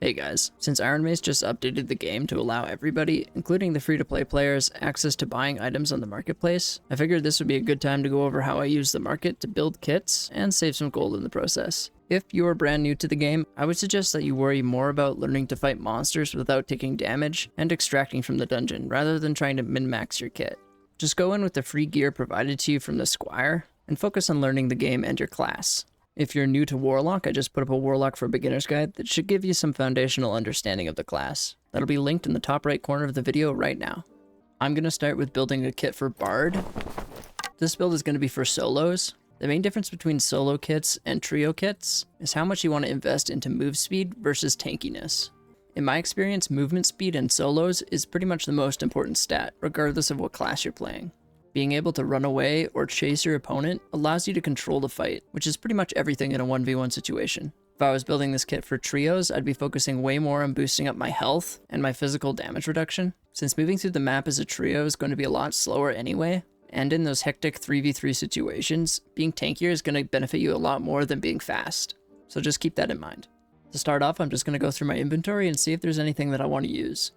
Hey guys, since Iron Mace just updated the game to allow everybody, including the free-to-play players, access to buying items on the marketplace, I figured this would be a good time to go over how I use the market to build kits and save some gold in the process. If you are brand new to the game, I would suggest that you worry more about learning to fight monsters without taking damage and extracting from the dungeon, rather than trying to min-max your kit. Just go in with the free gear provided to you from the Squire, and focus on learning the game and your class. If you're new to Warlock, I just put up a Warlock for Beginner's Guide that should give you some foundational understanding of the class. That'll be linked in the top right corner of the video right now. I'm going to start with building a kit for Bard. This build is going to be for solos. The main difference between solo kits and trio kits is how much you want to invest into move speed versus tankiness. In my experience, movement speed in solos is pretty much the most important stat, regardless of what class you're playing. Being able to run away or chase your opponent allows you to control the fight, which is pretty much everything in a 1v1 situation. If I was building this kit for trios, I'd be focusing way more on boosting up my health and my physical damage reduction, since moving through the map as a trio is going to be a lot slower anyway, and in those hectic 3v3 situations, being tankier is going to benefit you a lot more than being fast. So just keep that in mind. To start off, I'm just going to go through my inventory and see if there's anything that I want to use.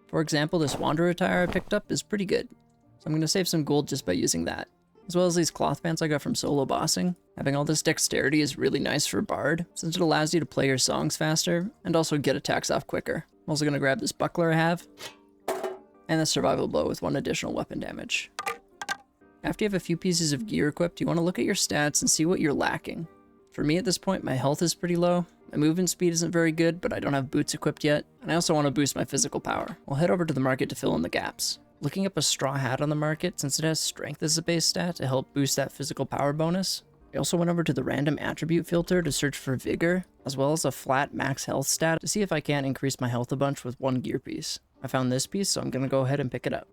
For example, this Wanderer attire I picked up is pretty good. So I'm going to save some gold just by using that. As well as these cloth pants I got from solo bossing. Having all this dexterity is really nice for Bard, since it allows you to play your songs faster, and also get attacks off quicker. I'm also going to grab this buckler I have, and the survival blow with 1 additional weapon damage. After you have a few pieces of gear equipped, you want to look at your stats and see what you're lacking. For me at this point, my health is pretty low, my movement speed isn't very good, but I don't have boots equipped yet, and I also want to boost my physical power. I'll head over to the market to fill in the gaps. Looking up a straw hat on the market, since it has strength as a base stat to help boost that physical power bonus. I also went over to the random attribute filter to search for vigor, as well as a flat max health stat to see if I can't increase my health a bunch with 1 gear piece. I found this piece, so I'm going to go ahead and pick it up.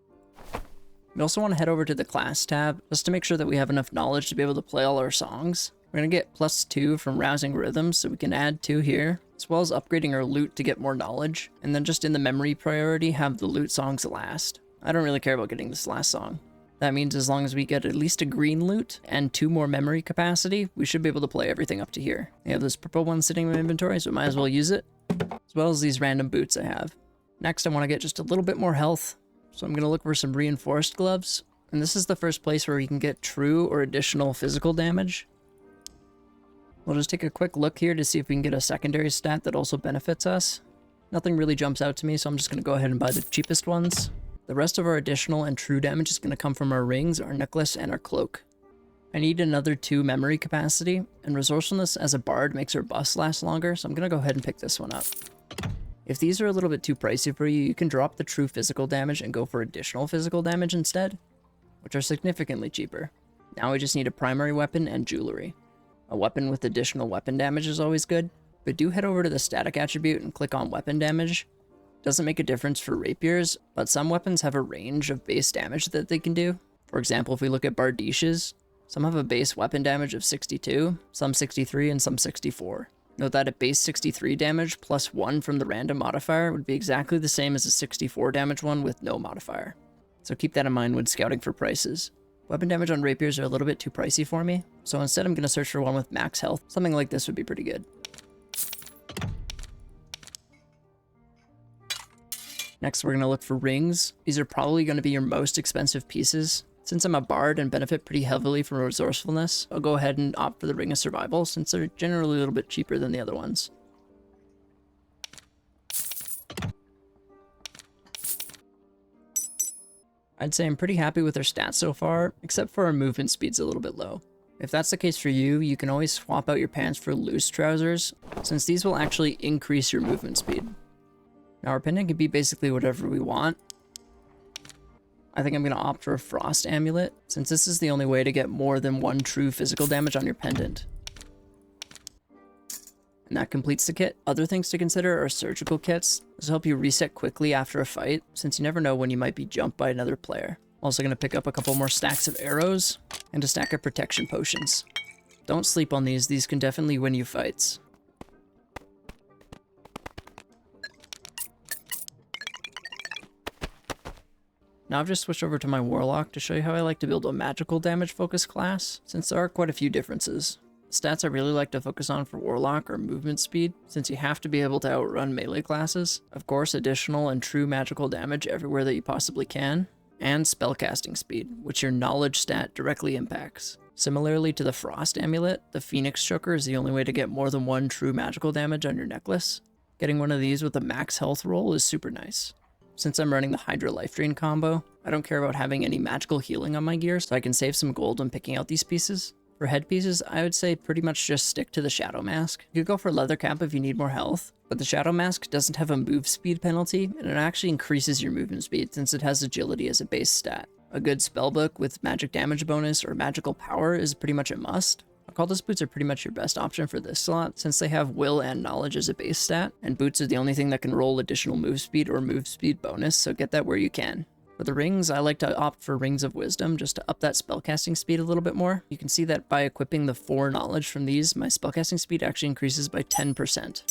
We also want to head over to the class tab, just to make sure that we have enough knowledge to be able to play all our songs. We're going to get +2 from rousing rhythms, so we can add 2 here, as well as upgrading our loot to get more knowledge, and then just in the memory priority have the loot songs last. I don't really care about getting this last song. That means as long as we get at least a green loot and 2 more memory capacity, we should be able to play everything up to here. I have this purple one sitting in my inventory, so I might as well use it, as well as these random boots I have. Next, I want to get just a little bit more health, so I'm going to look for some reinforced gloves, and this is the first place where we can get true or additional physical damage. We'll just take a quick look here to see if we can get a secondary stat that also benefits us. Nothing really jumps out to me, so I'm just going to go ahead and buy the cheapest ones. The rest of our additional and true damage is going to come from our rings, our necklace, and our cloak. I need another 2 memory capacity, and resourcefulness as a bard makes our buffs last longer, so I'm going to go ahead and pick this one up. If these are a little bit too pricey for you, you can drop the true physical damage and go for additional physical damage instead, which are significantly cheaper. Now we just need a primary weapon and jewelry. A weapon with additional weapon damage is always good, but do head over to the static attribute and click on weapon damage. Doesn't make a difference for rapiers, but some weapons have a range of base damage that they can do. For example, if we look at bardiches, some have a base weapon damage of 62, some 63, and some 64. Note that a base 63 damage plus 1 from the random modifier would be exactly the same as a 64 damage one with no modifier. So keep that in mind when scouting for prices. Weapon damage on rapiers are a little bit too pricey for me, so instead I'm going to search for one with max health. Something like this would be pretty good. Next, we're going to look for rings. These are probably going to be your most expensive pieces. Since I'm a bard and benefit pretty heavily from resourcefulness, I'll go ahead and opt for the Ring of Survival, since they're generally a little bit cheaper than the other ones. I'd say I'm pretty happy with our stats so far, except for our movement speed's a little bit low. If that's the case for you, you can always swap out your pants for loose trousers, since these will actually increase your movement speed. Now our pendant can be basically whatever we want. I think I'm going to opt for a Frost Amulet, since this is the only way to get more than 1 true physical damage on your pendant. And that completes the kit. Other things to consider are surgical kits. This will help you reset quickly after a fight, since you never know when you might be jumped by another player. I'm also going to pick up a couple more stacks of arrows, and a stack of protection potions. Don't sleep on these can definitely win you fights. Now I've just switched over to my Warlock to show you how I like to build a magical damage focused class, since there are quite a few differences. Stats I really like to focus on for Warlock are movement speed, since you have to be able to outrun melee classes, of course additional and true magical damage everywhere that you possibly can, and spellcasting speed, which your knowledge stat directly impacts. Similarly to the Frost Amulet, the Phoenix Choker is the only way to get more than one true magical damage on your necklace. Getting one of these with a max health roll is super nice. Since I'm running the Hydra Life Drain combo, I don't care about having any magical healing on my gear, so I can save some gold when picking out these pieces. For headpieces, I would say pretty much just stick to the Shadow Mask. You could go for Leather Cap if you need more health, but the Shadow Mask doesn't have a move speed penalty, and it actually increases your movement speed since it has agility as a base stat. A good spellbook with magic damage bonus or magical power is pretty much a must. Occultist boots are pretty much your best option for this slot, since they have will and knowledge as a base stat, and boots are the only thing that can roll additional move speed or move speed bonus, so get that where you can. For the rings, I like to opt for Rings of Wisdom just to up that spellcasting speed a little bit more. You can see that by equipping the 4 knowledge from these, my spellcasting speed actually increases by 10%.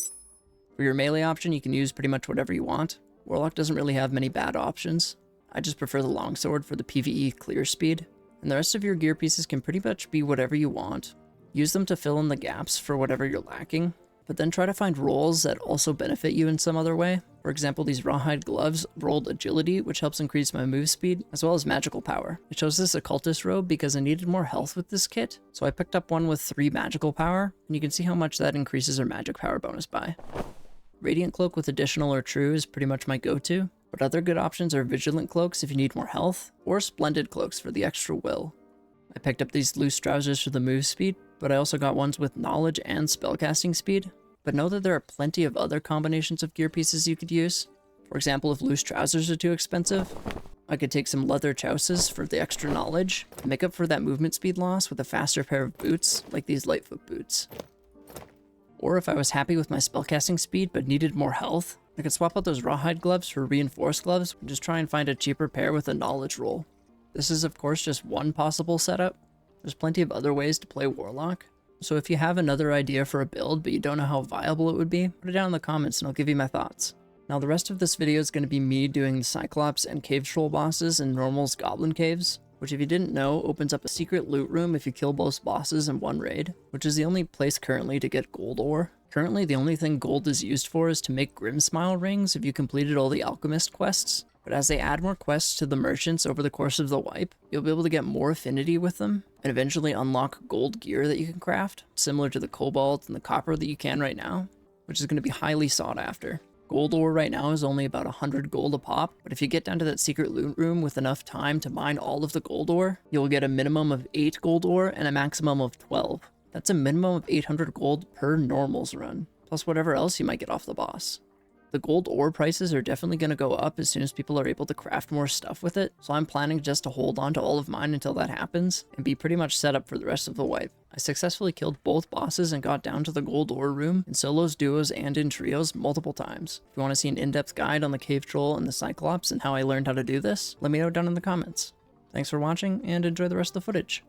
For your melee option, you can use pretty much whatever you want. Warlock doesn't really have many bad options. I just prefer the longsword for the PvE clear speed. And the rest of your gear pieces can pretty much be whatever you want. Use them to fill in the gaps for whatever you're lacking, but then try to find rolls that also benefit you in some other way. For example, these rawhide gloves rolled agility, which helps increase my move speed, as well as magical power. I chose this occultist robe because I needed more health with this kit, so I picked up one with 3 magical power, and you can see how much that increases our magic power bonus by. Radiant cloak with additional or true is pretty much my go-to, but other good options are vigilant cloaks if you need more health, or splendid cloaks for the extra will. I picked up these loose trousers for the move speed, but I also got ones with knowledge and spellcasting speed. But know that there are plenty of other combinations of gear pieces you could use. For example, if loose trousers are too expensive, I could take some leather chousas for the extra knowledge, and make up for that movement speed loss with a faster pair of boots, like these Lightfoot boots. Or if I was happy with my spellcasting speed but needed more health, I could swap out those rawhide gloves for reinforced gloves and just try and find a cheaper pair with a knowledge roll. This is of course just one possible setup. There's plenty of other ways to play Warlock, so if you have another idea for a build but you don't know how viable it would be, put it down in the comments and I'll give you my thoughts. Now the rest of this video is going to be me doing the Cyclops and Cave Troll bosses in Normal's Goblin Caves, which if you didn't know opens up a secret loot room if you kill both bosses in one raid, which is the only place currently to get gold ore. Currently the only thing gold is used for is to make Grimsmile rings if you completed all the alchemist quests, but as they add more quests to the merchants over the course of the wipe, you'll be able to get more affinity with them, and eventually unlock gold gear that you can craft, similar to the cobalt and the copper that you can right now, which is going to be highly sought after. Gold ore right now is only about 100 gold a pop, but if you get down to that secret loot room with enough time to mine all of the gold ore, you'll get a minimum of 8 gold ore and a maximum of 12. That's a minimum of 800 gold per Normal's run, plus whatever else you might get off the boss. The gold ore prices are definitely going to go up as soon as people are able to craft more stuff with it, so I'm planning just to hold on to all of mine until that happens, and be pretty much set up for the rest of the wipe. I successfully killed both bosses and got down to the gold ore room in solos, duos, and in trios multiple times. If you want to see an in-depth guide on the Cave Troll and the Cyclops and how I learned how to do this, let me know down in the comments. Thanks for watching, and enjoy the rest of the footage.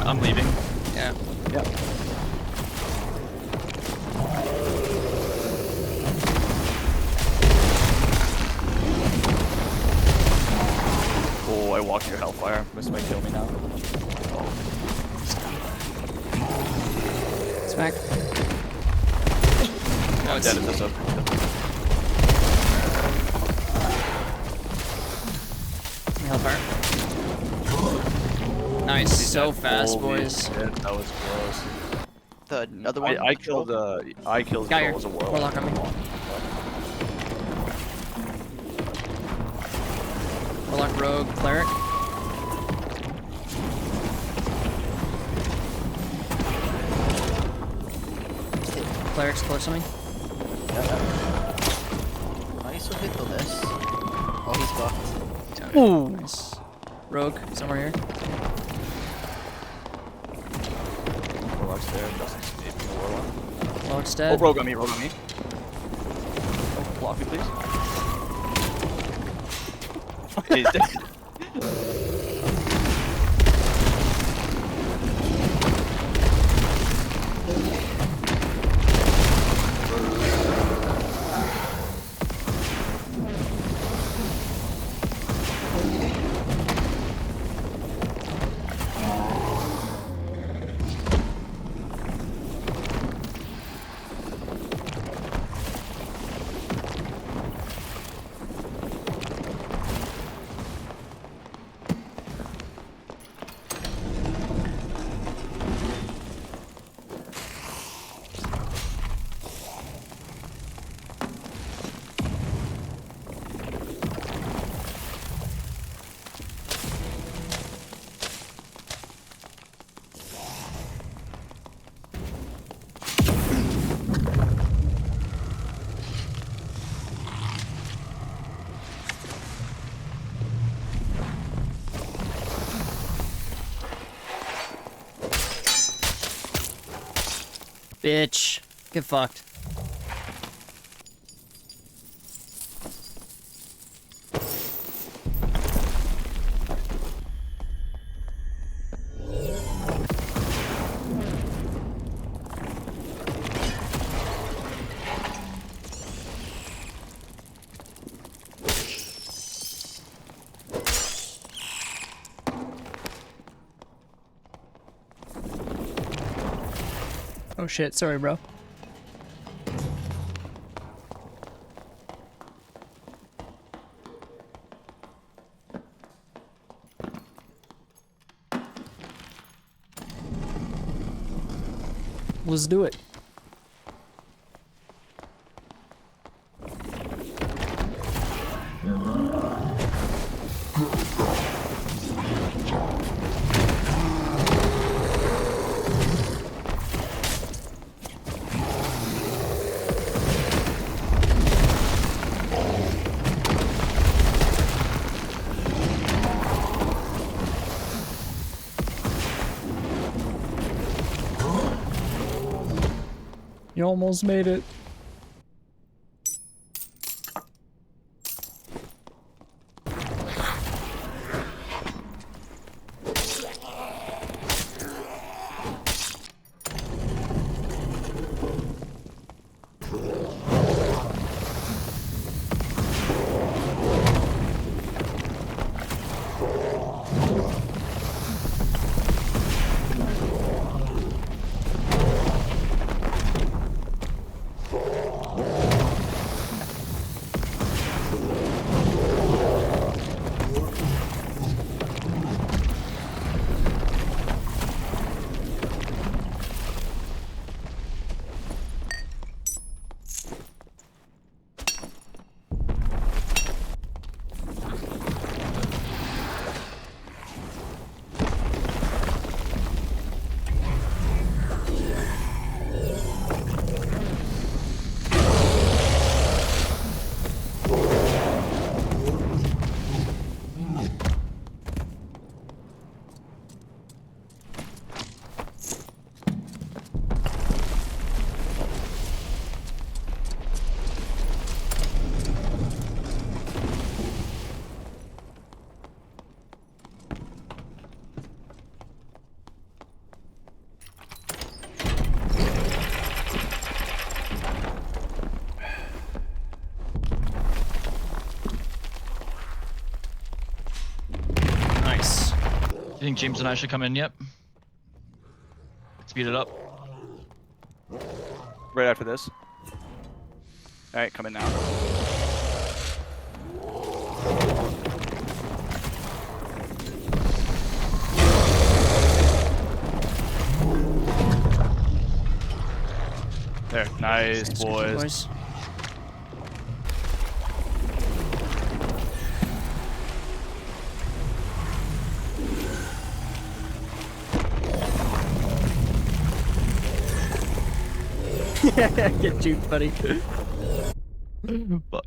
I'm leaving. Yeah. Yep. Oh, I walked through Hellfire. This might kill me now. Oh. Smack. No, I'm dead at this up. Hellfire. Nice, so fast, boys. Shit, that was close. The other one? I killed Guy here. Troll as a Warlock. Warlock on me. Warlock, Rogue, Cleric. Cleric's close to me. Nice one hit on this. Oh, he's buffed. Ooh. Nice. Rogue, somewhere here. Warlock's there. Justin's escaping the Warlock. Warlock's Oh, dead. Rogue on me, Rogue on me. Oh, block me, please. He's dead. Bitch. Get fucked. Oh shit, sorry bro. Let's do it. You almost made it. you think James and I should come in yet? Speed it up. Right after this. Alright, come in now. There, nice, boys. Get juked, buddy. Fuck.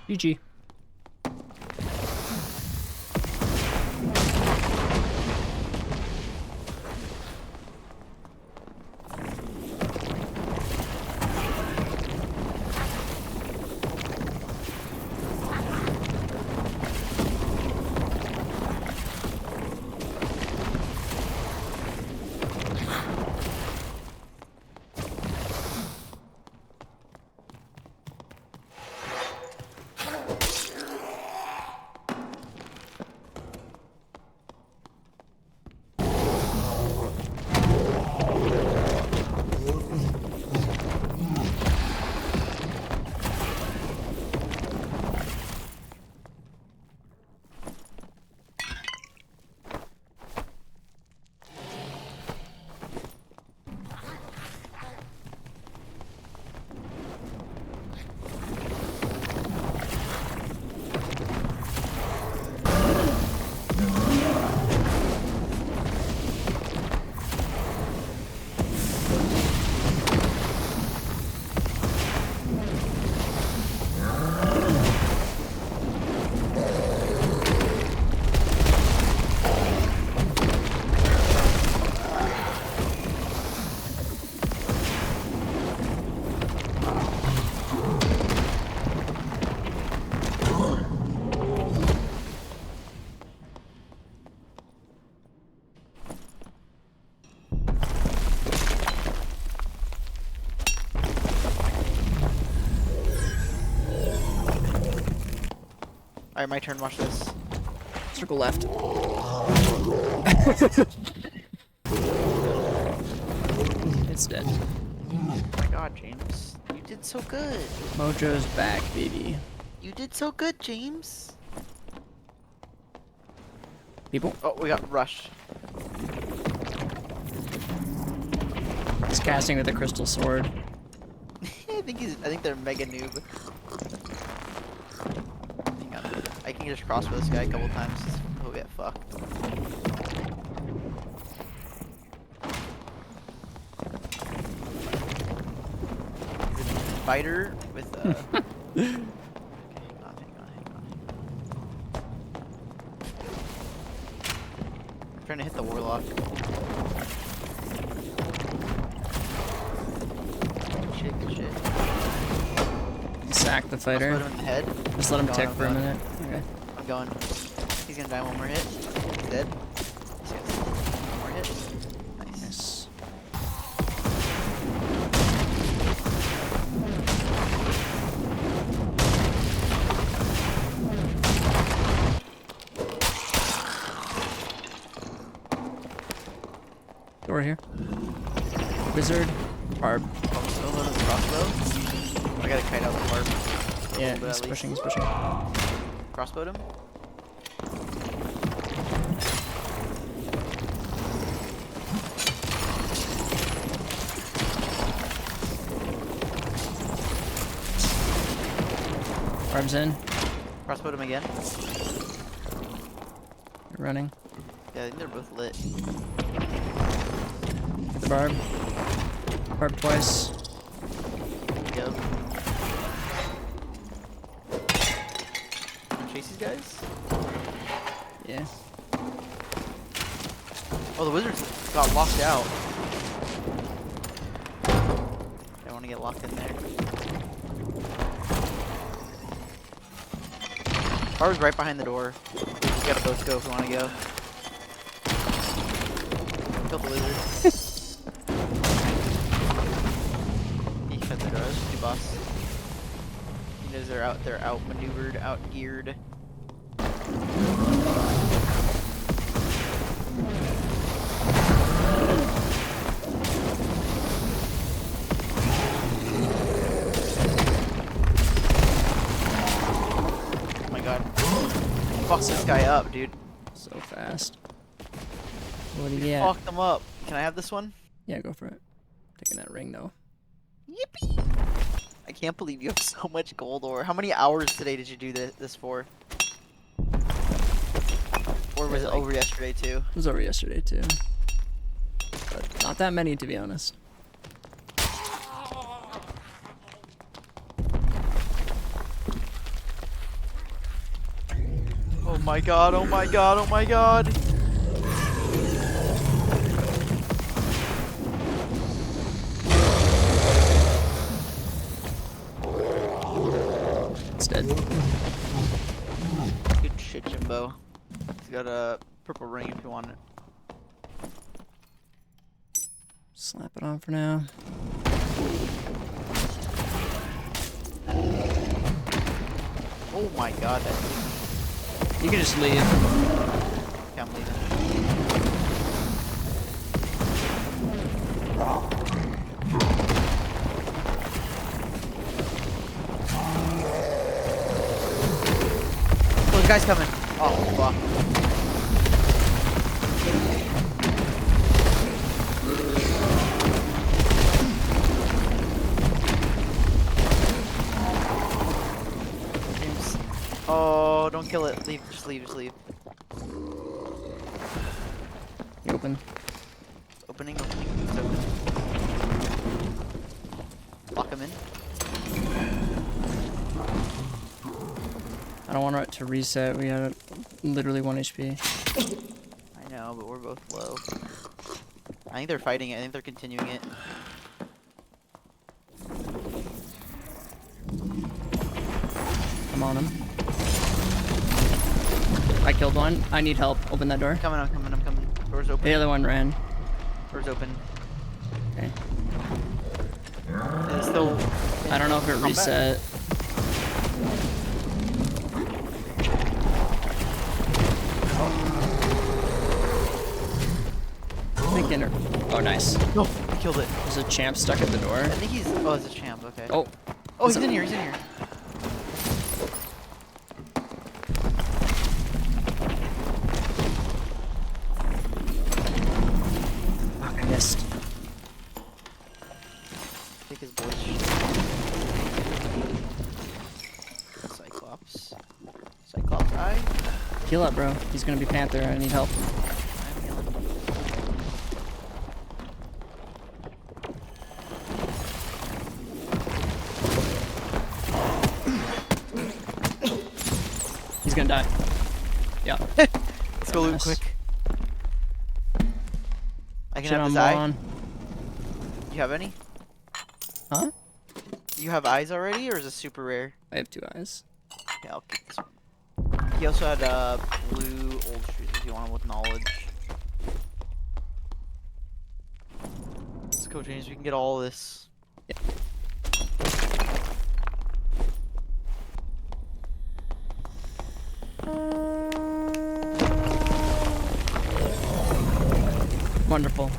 GG. Alright, my turn. Watch this. Circle left. It's dead. Oh my god, James. You did so good. Mojo's back, baby. You did so good, James. People. Oh, we got rushed. He's casting with a crystal sword. I think they're mega noob. Hang on. I can just crossbow this guy a couple times. He'll get fucked. Fighter with okay, hang on. I'm trying to hit the Warlock. Good shit. Sack the fighter. Crossbow him in the head. Just let him tick I'm for a going. minute. Okay. I'm going. He's gonna die one more hit. He's dead. He's gonna one more hit. Nice. Nice. Door here. Wizard. Barb. Still loading the crossbow. I gotta kite out the barb. Yeah, But he's at pushing, least he's pushing. Crossbowed him. Barb's in. Crossbowed him again. You're running. Yeah, I think they're both lit. Hit the barb. Barb twice. Go. Chase these guys? Yeah. Oh, the wizards got locked out. I want to get locked in there. Barb's right behind the door. We gotta both go if we want to go. Kill the wizard. He shut the doors. New boss. He knows they're outmaneuvered, outgeared. Oh my god. Fuck this guy up, dude. So fast. What do you get? Fuck them up. Can I have this one? Yeah, go for it. Taking that ring though. Yippee! I can't believe you have so much gold ore. How many hours today did you do this for? Or was it over yesterday too? It was over yesterday too. But not that many to be honest. Oh my god, oh my god, oh my god! It's dead. Good shit, Jimbo. He's got a purple ring if you want it. Slap it on for now. Oh my god, that You can just leave. okay, I'm leaving. Oh, the guy's coming. Oh, fuck. James. Oh, don't kill it. Leave. Just leave. Just leave. You open. Opening. It's open. Lock him in. I don't want it to reset. We had literally 1 HP. I know, but we're both low. I think they're fighting it. I think they're continuing it. I'm on him. I killed one. I need help. Open that door. I'm coming. Door's open. The other one ran. Door's open. Okay. It's still. I don't know if it combat. reset. Thinking. Oh, nice. No. We killed it. There's a champ stuck at the door. I think he's. Oh, it's a champ. Okay. Oh. Oh, he's in here. He's in here. Fuck, I missed. Take his boy. Cyclops. Cyclops eye. Heal up, bro. He's gonna be Panther. I need help. I'm healing. He's gonna die. Yeah. Let's go loot Nice. quick. I can Shit have on this eye. Mon. You have any? Huh? You have eyes already, or is it super rare? I have 2 eyes. Yeah, I'll keep this one. He also had blue old shoes if you want them with knowledge. Let's go, James. We can get all this. Wonderful.